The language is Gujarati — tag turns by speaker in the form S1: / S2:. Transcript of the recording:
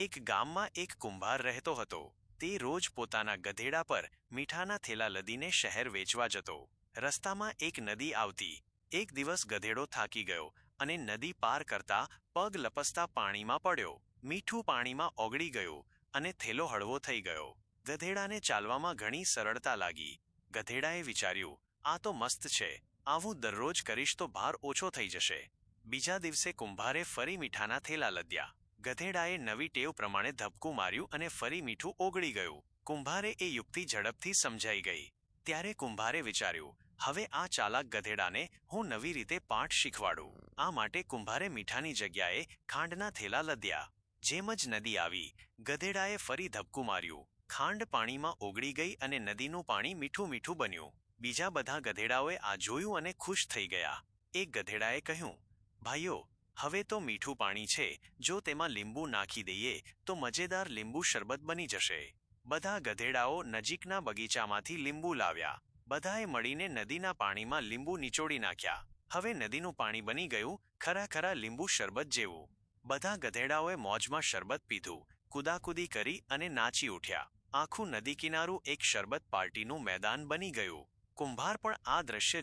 S1: એક ગામમાં એક કુંભાર રહેતો હતો. તે રોજ પોતાના ગધેડા પર મીઠાના થેલા લદીને શહેર વેચવા જતો. રસ્તામાં એક નદી આવતી. એક દિવસ ગધેડો થાકી ગયો અને નદી પાર કરતા પગ લપસતા પાણીમાં પડ્યો. મીઠું પાણીમાં ઓગળી ગયું અને થેલો હળવો થઈ ગયો. ગધેડાને ચાલવામાં ઘણી સરળતા લાગી. ગધેડાએ વિચાર્યું, આ તો મસ્ત છે. આવું દરરોજ કરીશ તો ભાર ઓછો થઈ જશે. બીજા દિવસે કુંભારે ફરી મીઠાના થેલા લદ્યા. ગધેડાએ નવી ટેવ પ્રમાણે ધબકું માર્યું અને ફરી મીઠું ઓગળી ગયું. કુંભારે એ યુક્તિ ઝડપથી સમજાઈ ગઈ. ત્યારે કુંભારે વિચાર્યું, હવે આ ચાલાક ગધેડાને હું નવી રીતે પાઠ શીખવાડું. આ માટે કુંભારે મીઠાની જગ્યાએ ખાંડના થેલા લદ્યા. જેમ જ નદી આવી, ગધેડાએ ફરી ધબકું માર્યું. ખાંડ પાણીમાં ઓગળી ગઈ અને નદીનું પાણી મીઠું મીઠું બન્યું. બીજા બધા ગધેડાઓએ આ જોયું અને ખુશ થઈ ગયા. એક ગધેડાએ કહ્યું, ભાઈઓ, હવે તો મીઠું પાણી છે, જો તેમાં લીંબુ નાખી દઈએ તો મજેદાર લીંબુ શરબત બની જશે. બધા ગધેડાઓ નજીકના બગીચામાંથી લીંબુ લાવ્યા. બધાએ મળીને નદીના પાણીમાં લીંબુ નિચોડી નાખ્યા. હવે નદીનું પાણી બની ગયું ખરા લીંબુ શરબત જેવું. બધા ગધેડાઓએ મોજમાં શરબત પીધું, કૂદાકૂદી કરી અને નાચી ઉઠ્યા. આખું નદી કિનારું એક શરબત પાર્ટીનું મેદાન બની ગયું. કુંભાર પણ આ દ્રશ્ય